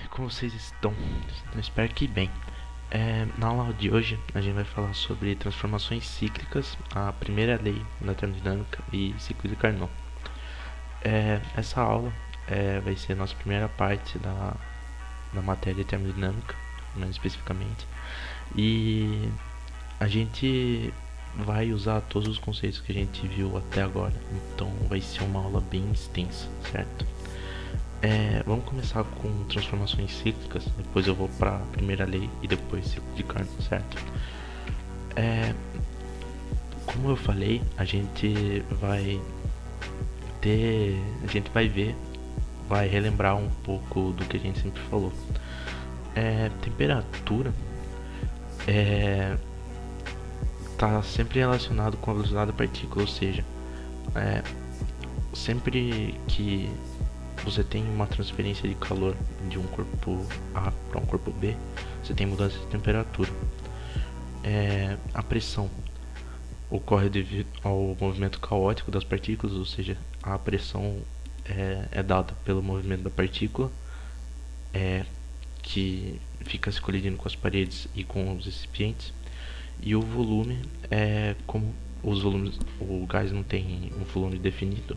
como vocês estão? Eu espero que bem. Na aula de hoje a gente vai falar sobre transformações cíclicas, a primeira lei da termodinâmica e ciclo de Carnot. Essa aula vai ser a nossa primeira parte da matéria de termodinâmica, mais especificamente, e a gente vai usar todos os conceitos que a gente viu até agora, então vai ser uma aula bem extensa, certo? Vamos começar com transformações cíclicas, depois eu vou para a primeira lei e depois ciclo de Carnot, certo? Como eu falei, a gente vai relembrar um pouco do que a gente sempre falou. Temperatura está sempre relacionado com a velocidade da partícula, ou seja, sempre que você tem uma transferência de calor de um corpo A para um corpo B, você tem mudança de temperatura. A pressão ocorre devido ao movimento caótico das partículas, ou seja, a pressão é dada pelo movimento da partícula, que fica se colidindo com as paredes e com os recipientes. E o volume como o gás não tem um volume definido,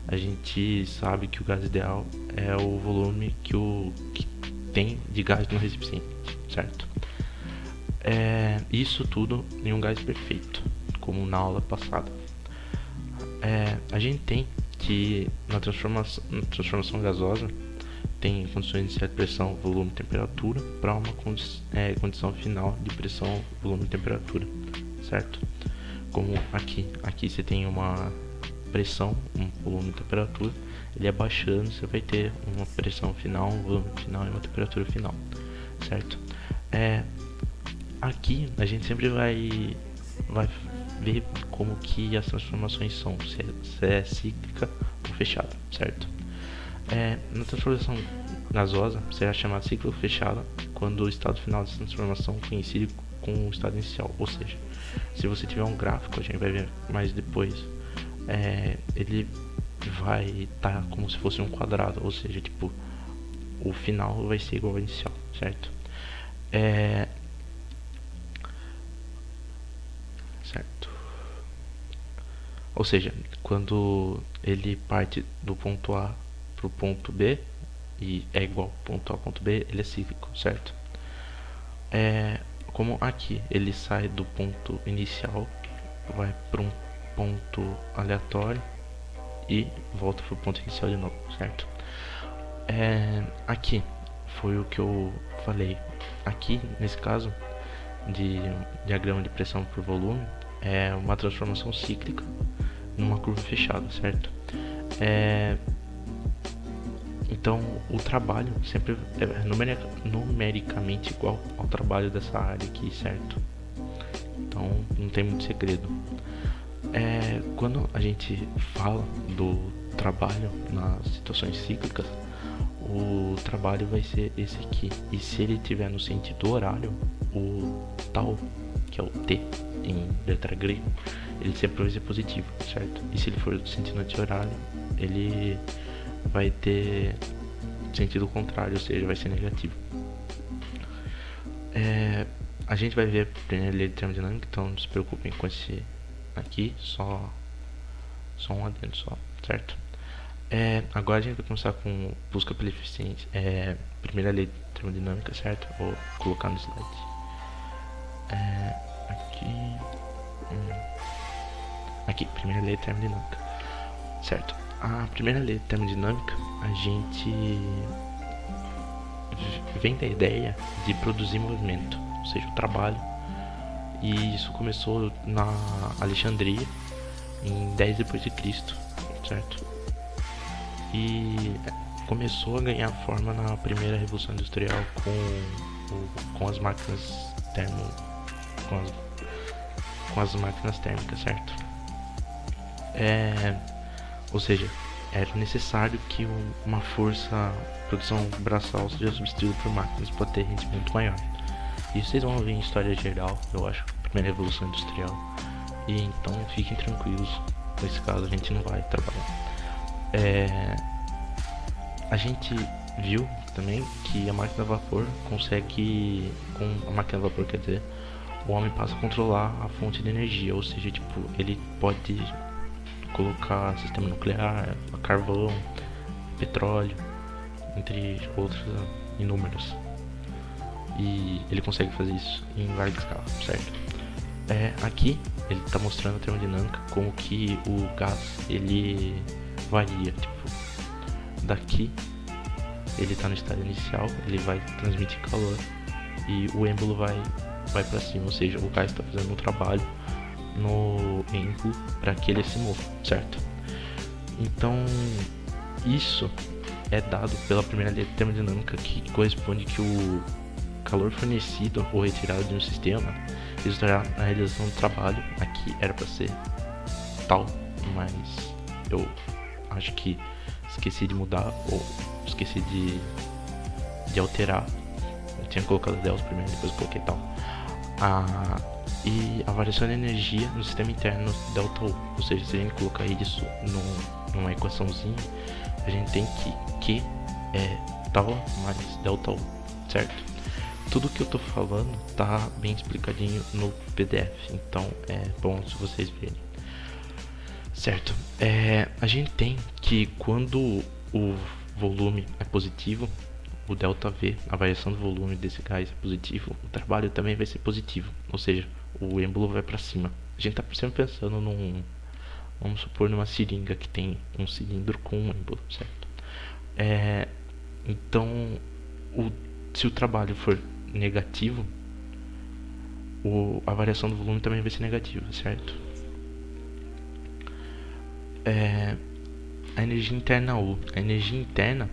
a gente sabe que o gás ideal é o volume que tem de gás no recipiente, certo? Isso tudo em um gás perfeito, como na aula passada. A gente tem que na transformação gasosa tem condições iniciais de pressão, volume e temperatura para uma condição final de pressão, volume e temperatura, certo? Como aqui você tem uma pressão, um volume e temperatura, ele abaixando você vai ter uma pressão final, um volume final e uma temperatura final, certo? Aqui a gente sempre vai ver como que as transformações são, se é cíclica ou fechada, certo? Na transformação gasosa será chamada ciclo fechado quando o estado final dessa transformação coincide com o estado inicial, ou seja, se você tiver um gráfico, a gente vai ver mais depois, ele vai estar como se fosse um quadrado, ou seja, tipo, o final vai ser igual ao inicial, certo? Certo. Ou seja, quando ele parte do ponto A para o ponto B e é igual ponto A ao ponto B, ele é cíclico, certo? Como aqui ele sai do ponto inicial, vai para um ponto aleatório e volta para o ponto inicial de novo, certo? Aqui foi o que eu falei. Aqui, nesse caso de diagrama de pressão por volume, é uma transformação cíclica numa curva fechada, certo? Então o trabalho sempre é numericamente igual ao trabalho dessa área aqui, certo? Então não tem muito segredo. Quando a gente fala do trabalho nas situações cíclicas, o trabalho vai ser esse aqui. E se ele estiver no sentido horário, o tal, que é o T em letra grega, ele sempre vai ser positivo, certo? E se ele for no sentido anti-horário, ele vai ter sentido contrário, ou seja, vai ser negativo. A gente vai ver a primeira lei de termodinâmica, então não se preocupem com esse aqui, só um adendo só, certo? Agora a gente vai começar com busca pela eficiência. Primeira lei de termodinâmica, certo? Vou colocar no slide. Aqui, primeira lei de termodinâmica, certo? A primeira lei de termodinâmica, a gente vem da ideia de produzir movimento, ou seja, o trabalho. E isso começou na Alexandria em 10 depois de Cristo, certo? E começou a ganhar forma na primeira revolução industrial com as máquinas com as máquinas térmicas, certo? Ou seja, era necessário que uma força produção braçal seja substituída por máquinas para ter rendimento maior. Isso vocês vão ver em história geral, eu acho, primeira revolução industrial. E então fiquem tranquilos, nesse caso a gente não vai trabalhar. A gente viu também que a máquina a vapor consegue, com a máquina a vapor, quer dizer, o homem passa a controlar a fonte de energia, ou seja, tipo, ele pode colocar sistema nuclear, carvão, petróleo, entre outros inúmeros. E ele consegue fazer isso em larga escala, certo? Aqui ele está mostrando a termodinâmica como que o gás ele varia, tipo, daqui ele está no estado inicial, ele vai transmitir calor e o êmbolo vai para cima, ou seja, o gás está fazendo um trabalho no êmbolo para que ele se mova, certo? Então isso é dado pela primeira lei de termodinâmica, que corresponde que o calor fornecido ou retirado de um sistema resultará na realização do trabalho. Aqui era para ser tal, mas eu acho que esqueci de mudar ou esqueci de alterar. Eu tinha colocado Deus primeiro, depois coloquei tal. E a variação de energia no sistema interno delta U, ou seja, se a gente colocar isso numa equaçãozinha, a gente tem que é tal mais delta U, certo? Tudo que eu tô falando tá bem explicadinho no PDF, então é bom se vocês verem, certo? A gente tem que quando o volume é positivo, o ΔV, a variação do volume desse gás é positivo, o trabalho também vai ser positivo, ou seja, o êmbolo vai para cima. A gente tá sempre pensando vamos supor, numa seringa que tem um cilindro com um êmbolo, certo? Então, se o trabalho for negativo, a variação do volume também vai ser negativa, certo? A energia interna U. A energia interna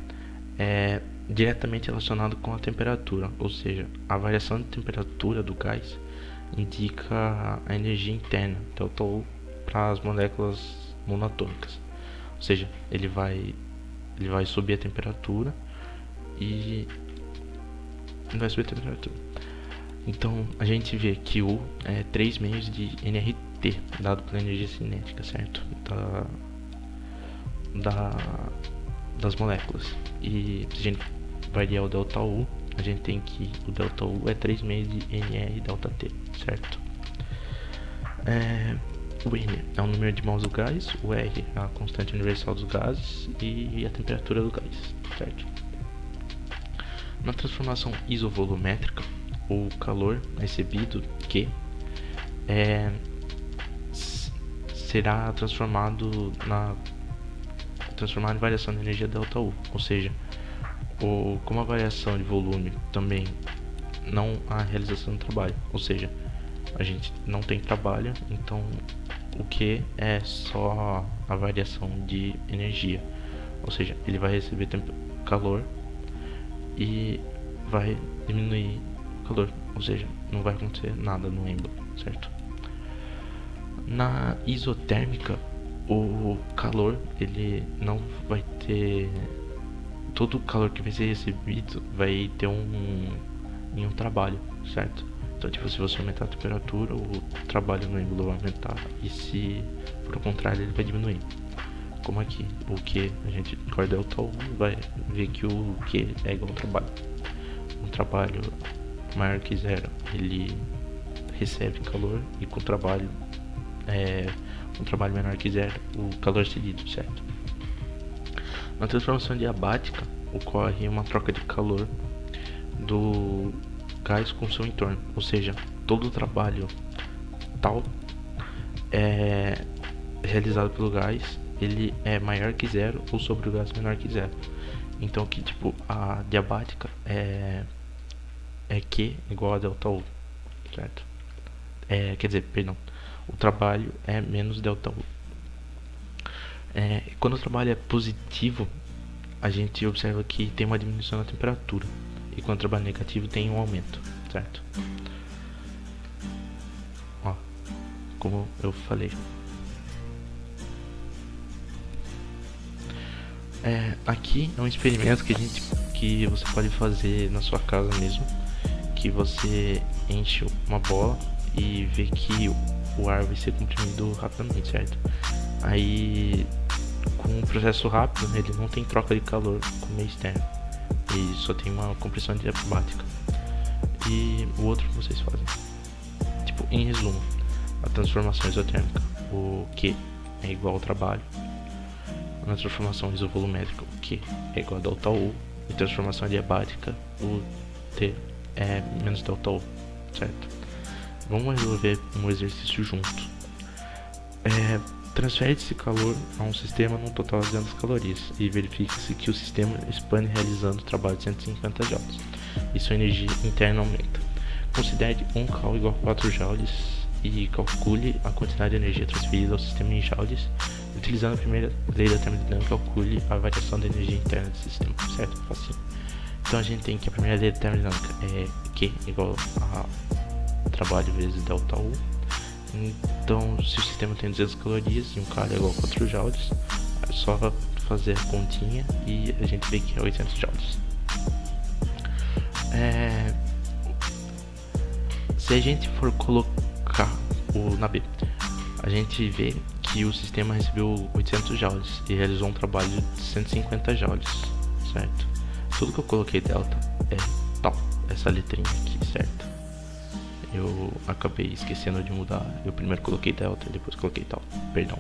é diretamente relacionada com a temperatura, ou seja, a variação de temperatura do gás indica a energia interna, ΔU, para as moléculas monatômicas. Ou seja, ele vai subir a temperatura e vai subir a temperatura. Então a gente vê que U é 3 meios de nRT, dado pela energia cinética, certo? Das moléculas. E se a gente variar o ΔU, a gente tem que o ΔU é 3 meios de nR∆T, certo? O N é o número de mols do gás, o R é a constante universal dos gases e a temperatura do gás, certo? Na transformação isovolumétrica, o calor recebido Q será transformado em variação de energia ΔU, ou seja, como a variação de volume também não há realização do trabalho, ou seja, a gente não tem trabalho, então o Q é só a variação de energia, ou seja, ele vai receber calor e vai diminuir o calor, ou seja, não vai acontecer nada no êmbolo, certo? Na isotérmica, o calor ele não vai ter, todo o calor que vai ser recebido vai ter um trabalho, certo? Então, tipo, se você aumentar a temperatura, o trabalho no êmbolo vai aumentar, e se por contrário ele vai diminuir. Como aqui, o Q, a gente com ΔU vai ver que o Q é igual ao trabalho. Um trabalho maior que zero, ele recebe calor, e com trabalho um trabalho menor que zero, o calor cedido, certo? Na transformação diabática ocorre uma troca de calor do gás com seu entorno, ou seja, todo o trabalho tal realizado pelo gás, ele é maior que zero ou sobre o gás menor que zero. Então aqui, tipo, a diabática é Q igual a ΔU, certo? Quer dizer, perdão, o trabalho é menos ΔU. Quando o trabalho é positivo, a gente observa que tem uma diminuição na temperatura, e quando o trabalho é negativo tem um aumento, certo? Ó, como eu falei. Aqui é um experimento que você pode fazer na sua casa mesmo, que você enche uma bola e vê que o ar vai ser comprimido rapidamente, certo? Aí, com um processo rápido, ele não tem troca de calor com o meio externo. e só tem uma compressão adiabática. E o outro que vocês fazem. Tipo, em resumo, a transformação isotérmica, o Q é igual ao trabalho. Na transformação isovolumétrica, o Q é igual a ΔU. E transformação adiabática, o T é menos ΔU, certo? Vamos resolver um exercício junto. Transfere-se calor a um sistema num total de 200 calorias e verifique-se que o sistema expande realizando o trabalho de 150 joules e sua energia interna aumenta. Considere 1 cal igual a 4 joules e calcule a quantidade de energia transferida ao sistema em joules. Utilizando a primeira lei da termodinâmica, calcule a variação da energia interna do sistema, certo? Assim. Então a gente tem que a primeira lei da termodinâmica é Q igual a trabalho vezes ΔU. Então, se o sistema tem 200 calorias e um cal é igual a 4 joules, é só fazer a continha e a gente vê que é 800 joules. Se a gente for colocar na B, a gente vê que o sistema recebeu 800 joules e realizou um trabalho de 150 joules, certo? Tudo que eu coloquei delta é tal, essa letrinha aqui, certo? Eu acabei esquecendo de mudar. Eu primeiro coloquei delta e depois coloquei tal. Perdão.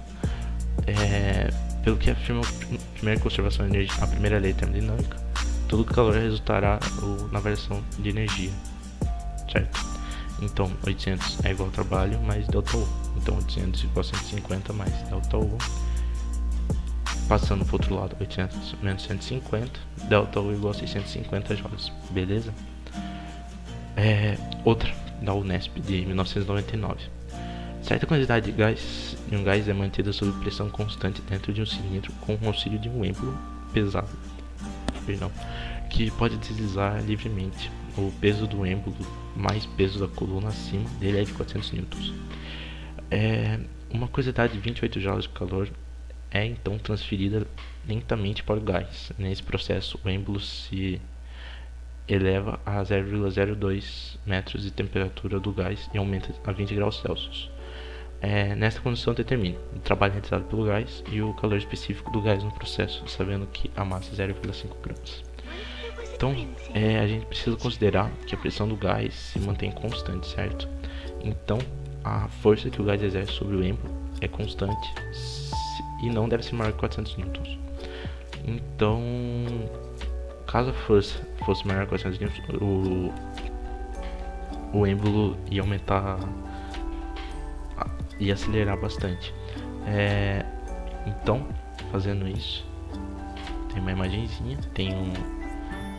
Pelo que afirma a primeira conservação de energia, a primeira lei termodinâmica, todo calor resultará na variação de energia, certo? Então 800 é igual ao trabalho mais ΔU. Então 800 igual a 150 mais ΔU. Passando para o outro lado, 800 menos 150, ΔU igual a 650 joules, beleza? Outra da Unesp de 1999. Certa quantidade de um gás é mantida sob pressão constante dentro de um cilindro com o auxílio de um êmbolo pesado, que pode deslizar livremente. O peso do êmbolo mais peso da coluna acima dele é de 400 newtons. Uma quantidade de 28 joules de calor é então transferida lentamente para o gás. Nesse processo, o êmbolo se eleva a 0,02 metros de temperatura do gás e aumenta a 20 graus Celsius. Nesta condição determina o trabalho realizado pelo gás e o calor específico do gás no processo, sabendo que a massa é 0,5 gramas. Então, a gente precisa considerar que a pressão do gás se mantém constante, certo? Então, a força que o gás exerce sobre o êmbolo é constante e não deve ser maior que 400 newtons. Então, caso a força fosse maior que 400 newtons, o êmbolo ia aumentar, ia acelerar bastante. Então, fazendo isso, tem uma imagenzinha, tem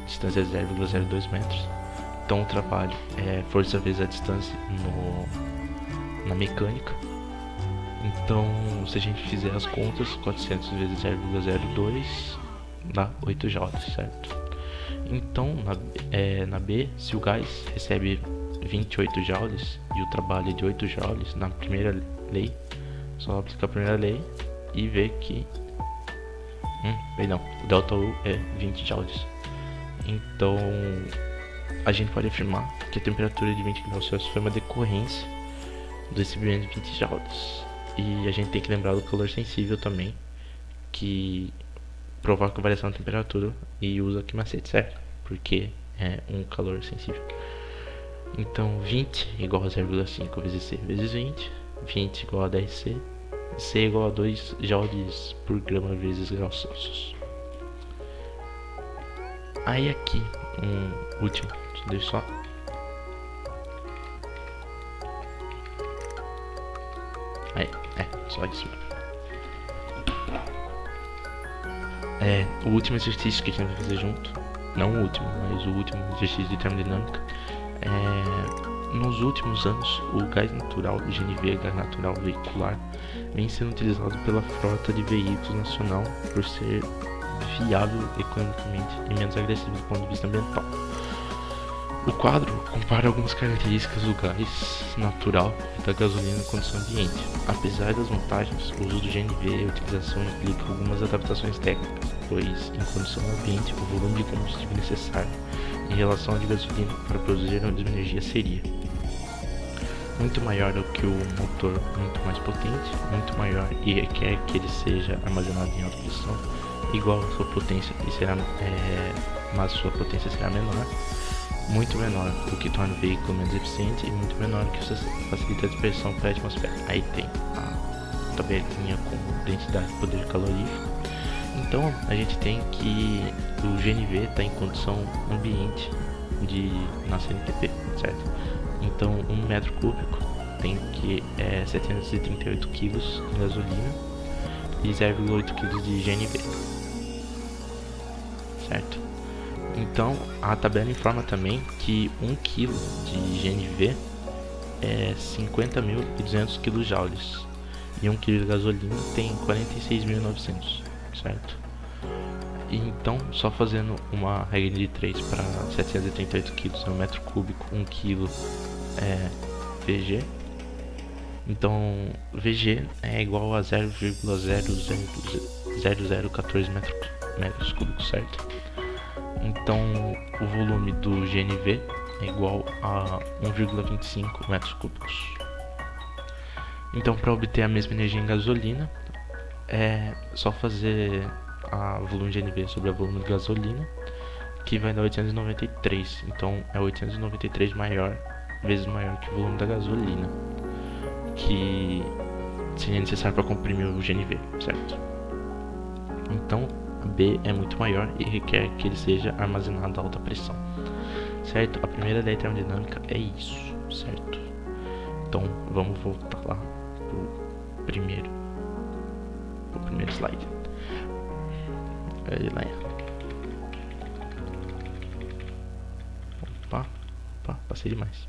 distância de 0,02 metros. Então o trabalho é força vezes a distância na mecânica. Então, se a gente fizer as contas, 400 vezes 0,02 dá 8 joules, certo? Então, na B, se o gás recebe 28 joules e o trabalho é de 8 joules, na primeira lei, só aplicar a primeira lei e ver que o ΔU é 20 joules. Então, a gente pode afirmar que a temperatura de 20 graus Celsius foi uma decorrência do recebimento de 20 joules. E a gente tem que lembrar do calor sensível também, que provoca variação da temperatura e usa aqui macete, certo? Porque é um calor sensível. Então 20 igual a 0,5 vezes C vezes 20, 20 igual a 10C, C igual a 2 joules por grama vezes graus Celsius. Aí aqui, último, deixa eu só. Aí, só isso. O último exercício que a gente vai fazer junto, não o último, mas o último exercício de termodinâmica. Nos últimos anos, o gás natural, o GNV, gás natural veicular, vem sendo utilizado pela frota de veículos nacional por ser viável economicamente e menos agressivo do ponto de vista ambiental. O quadro compara algumas características do gás natural e da gasolina em condição ambiente. Apesar das vantagens, o uso do GNV e a utilização implica algumas adaptações técnicas, pois em condição ambiente o volume de combustível necessário em relação à de gasolina para produzir a mesma energia seria muito maior do que o motor muito mais potente, muito maior e requer que ele seja armazenado em alta pressão igual a sua potência e será mas sua potência será menor, muito menor, o que torna o veículo menos eficiente, e muito menor, o que facilita a dispersão para a atmosfera. Aí tem a tabelinha com densidade e poder calorífico. Então a gente tem que o GNV está em condição ambiente na CNTP, certo? Então 1 metro cúbico tem que 738 kg de gasolina e 0,8 kg de GNV, certo? Então a tabela informa também que 1 kg de GNV é 50.200 kJ e 1 kg de gasolina tem 46.900, certo? Então, só fazendo uma regra de 3 para 738 kg no metro cúbico, 1 kg é VG. Então, VG é igual a 0,0014 metros cúbicos, certo? Então, o volume do GNV é igual a 1,25 metros cúbicos. Então, para obter a mesma energia em gasolina, é só fazer a volume de GNV sobre a volume de gasolina, que vai dar 893. Então é 893 vezes maior que o volume da gasolina, que seria necessário para comprimir o GNV, certo? Então a B é muito maior e requer que ele seja armazenado a alta pressão, certo? A primeira lei termodinâmica é isso, certo? Então vamos voltar lá pro primeiro slide. Opa, passei demais.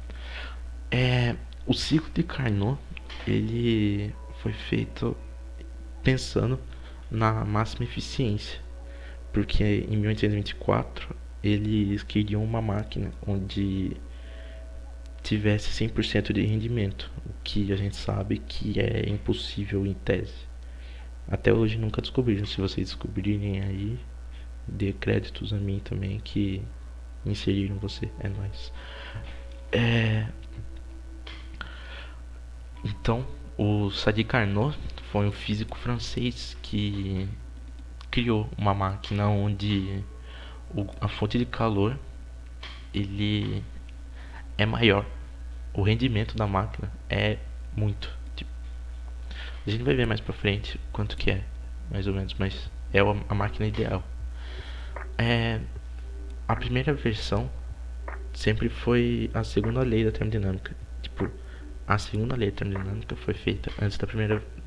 O ciclo de Carnot, ele foi feito pensando na máxima eficiência, porque em 1824 eles queriam uma máquina onde tivesse 100% de rendimento, o que a gente sabe que é impossível em tese. Até hoje nunca descobriram. Se vocês descobrirem aí, dê créditos a mim também que inseriram você. É nóis. Então, o Sadi Carnot foi um físico francês que criou uma máquina onde a fonte de calor ele é maior. O rendimento da máquina é muito. A gente vai ver mais pra frente quanto que é, mais ou menos, mas é a máquina ideal. A primeira versão sempre foi a segunda lei da termodinâmica. Tipo, a segunda lei da termodinâmica foi feita antes da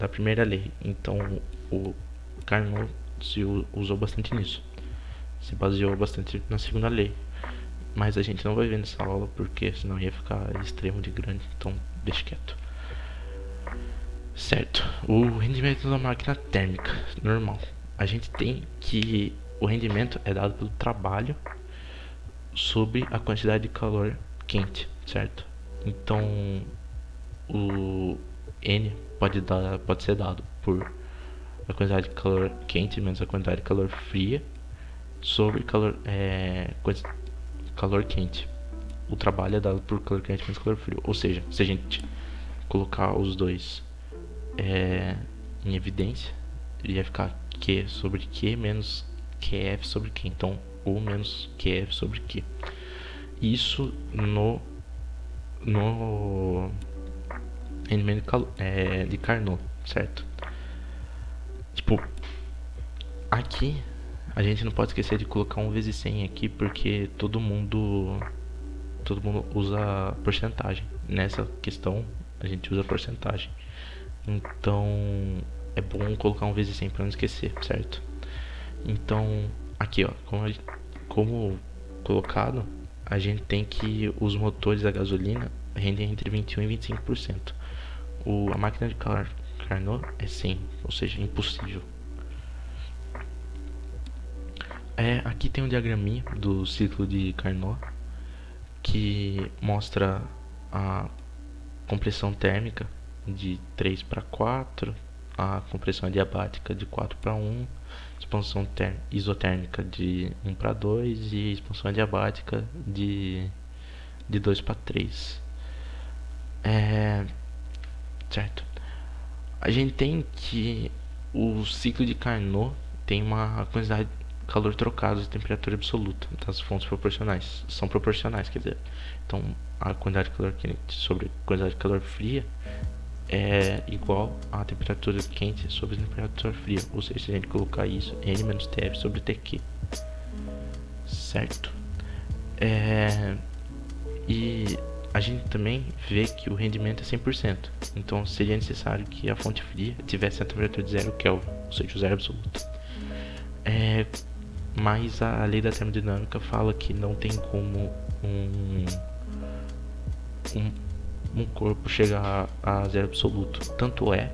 primeira lei. Então o Carnot se usou bastante nisso. Se baseou bastante na segunda lei. Mas a gente não vai ver nessa aula porque senão ia ficar extremo de grande. Então deixa quieto. Certo, o rendimento da máquina térmica normal. A gente tem que o rendimento é dado pelo trabalho sobre a quantidade de calor quente, certo? Então o N pode ser dado por a quantidade de calor quente menos a quantidade de calor fria sobre calor quente. O trabalho é dado por calor quente menos calor frio. Ou seja, se a gente colocar os dois em evidência, ia ficar Q sobre Q menos QF sobre Q. Então, U menos QF sobre Q. Isso no rendimento de Carnot, certo? Tipo, aqui a gente não pode esquecer de colocar 1 vezes 100 aqui, porque todo mundo usa porcentagem. Nessa questão a gente usa porcentagem. Então é bom colocar 1 vezes 100 para não esquecer, certo? Então aqui ó, como colocado, a gente tem que os motores a gasolina rendem entre 21 e 25%. A máquina de Carnot é 100, ou seja, impossível. Aqui tem um diagraminha do ciclo de Carnot que mostra a compressão térmica de 3 para 4, a compressão adiabática de 4 para 1, expansão isotérmica de 1 para 2 e expansão adiabática de 2 para 3. Certo. A gente tem que o ciclo de Carnot tem uma quantidade calor trocado de temperatura absoluta das fontes proporcionais. São proporcionais, quer dizer. Então, a quantidade de calor quente sobre a quantidade de calor fria é igual à temperatura quente sobre a temperatura fria. Ou seja, se a gente colocar isso, N menos TF sobre TQ. Certo? E a gente também vê que o rendimento é 100%. Então seria necessário que a fonte fria tivesse a temperatura de 0 Kelvin, ou seja, o zero absoluto. Mas a lei da termodinâmica fala que não tem como um corpo chegar a zero absoluto. Tanto é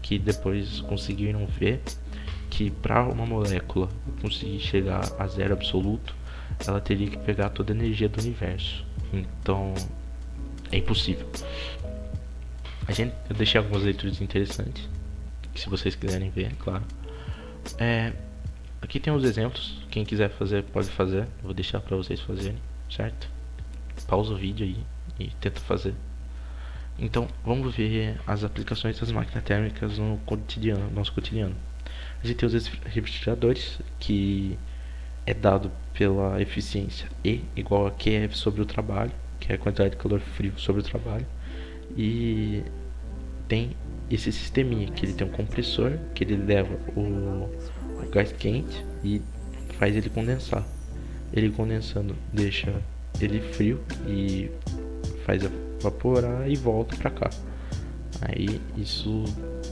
que depois conseguiram ver que para uma molécula conseguir chegar a zero absoluto, ela teria que pegar toda a energia do universo. Então é impossível. Eu deixei algumas leituras interessantes, que se vocês quiserem ver, claro. Aqui tem os exemplos. Quem quiser fazer, pode fazer. Eu vou deixar para vocês fazerem, certo? Pausa o vídeo aí e tenta fazer. Então, vamos ver as aplicações das máquinas térmicas no nosso cotidiano. A gente tem os refrigeradores, que é dado pela eficiência E igual a QF sobre o trabalho, que é a quantidade de calor frio sobre o trabalho. E tem esse sisteminha, que ele tem um compressor, que ele leva o gás quente e faz ele condensar. Ele condensando deixa ele frio e faz evaporar e volta pra cá. Aí isso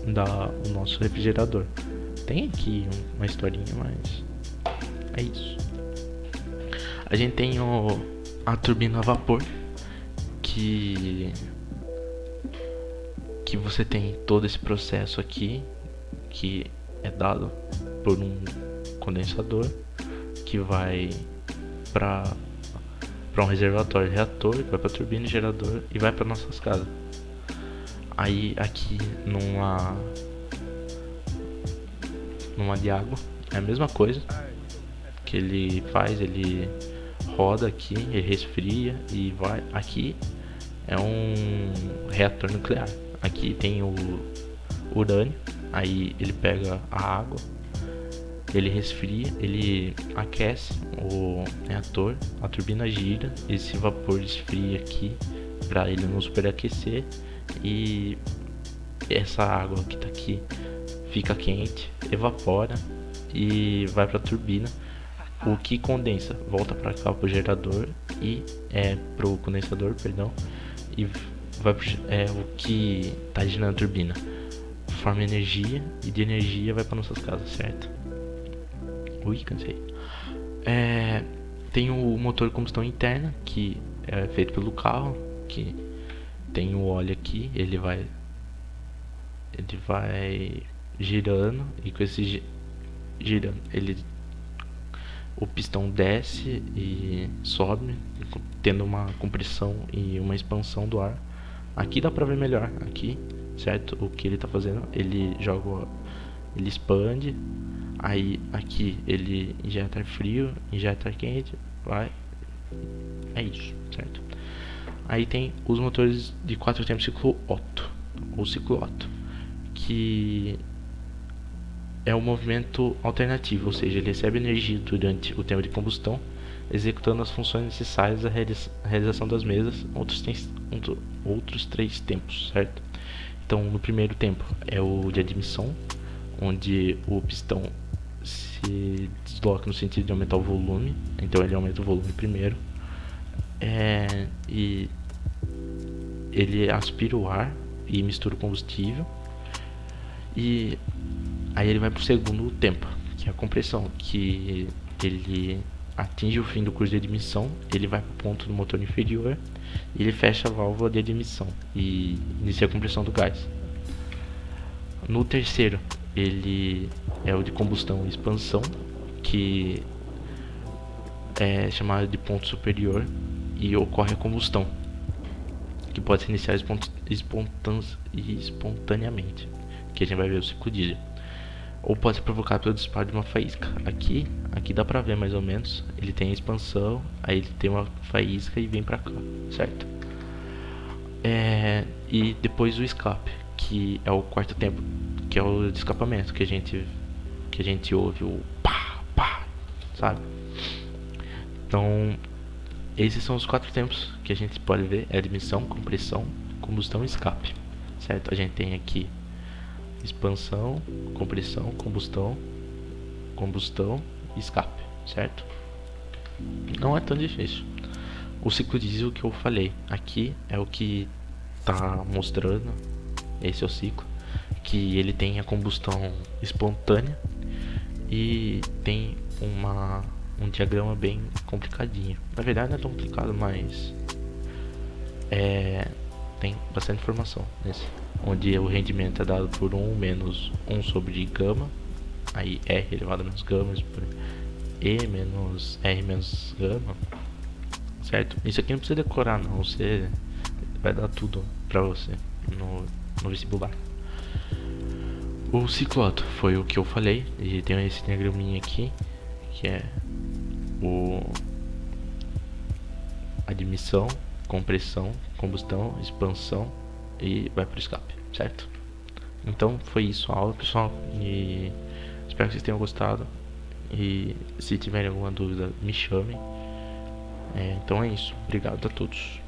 dá o nosso refrigerador. Tem aqui uma historinha, mas é isso. A gente tem a turbina a vapor, que você tem todo esse processo aqui, que é dado por um condensador, que vai para um reservatório reator, vai para a turbina e gerador e vai para nossas casas. Aí aqui numa de água é a mesma coisa que ele faz, ele roda aqui, ele resfria e vai. Aqui é um reator nuclear. Aqui tem o urânio, aí ele pega a água, ele resfria, ele aquece o reator, a turbina gira, esse vapor esfria aqui para ele não superaquecer e essa água que tá aqui fica quente, evapora e vai para a turbina. O que condensa volta para cá pro gerador e pro condensador, perdão, e vai o que tá girando a turbina forma energia e de energia vai para nossas casas, certo? Ui, cansei. Tem o motor de combustão interna, que é feito pelo carro, que tem o óleo aqui, ele vai girando e com esse girando o pistão desce e sobe, tendo uma compressão e uma expansão do ar. Aqui dá pra ver melhor, aqui, certo? O que ele tá fazendo, ele expande, aí aqui ele injeta ar frio, injeta ar quente, vai, é isso, certo? Aí tem os motores de 4 tempos ciclo Otto, ou ciclo Otto, que é um movimento alternativo, ou seja, ele recebe energia durante o tempo de combustão, executando as funções necessárias à realização das mesas, outros 3 tempos, certo? Então, no primeiro tempo é o de admissão, onde o pistão se desloca no sentido de aumentar o volume, então ele aumenta o volume primeiro, e ele aspira o ar e mistura o combustível, e aí ele vai para o segundo tempo, que é a compressão, que ele atinge o fim do curso de admissão, ele vai para o ponto do motor inferior e ele fecha a válvula de admissão e inicia a compressão do gás. No terceiro, ele é o de combustão e expansão, que é chamado de ponto superior, e ocorre a combustão, que pode se iniciar espontaneamente, que a gente vai ver o ciclo diesel, ou pode ser provocado pelo disparo de uma faísca. Aqui dá pra ver mais ou menos, ele tem a expansão, aí ele tem uma faísca e vem pra cá, certo? E depois o escape, que é o quarto tempo, que é o de escapamento, que a gente ouve o pá, pá, sabe? Então, esses são os 4 tempos que a gente pode ver: é admissão, compressão, combustão e escape, certo? A gente tem aqui expansão, compressão, combustão, combustão e escape, certo? Não é tão difícil. O ciclo diesel que eu falei aqui é o que tá mostrando, esse é o ciclo, que ele tem a combustão espontânea e tem um diagrama bem complicadinho. Na verdade não é tão complicado, mas tem bastante informação nesse, onde o rendimento é dado por 1 menos 1 sobre gama, aí R elevado a menos gama, por E menos R menos gama, certo? Isso aqui não precisa decorar não, você vai dar tudo pra você no vestibular. O ciclo Otto foi o que eu falei, e tem esse diagraminha aqui, que é o admissão, compressão, combustão, expansão e vai pro escape, certo? Então foi isso a aula, pessoal, e espero que vocês tenham gostado, e se tiverem alguma dúvida me chamem. Então é isso, obrigado a todos.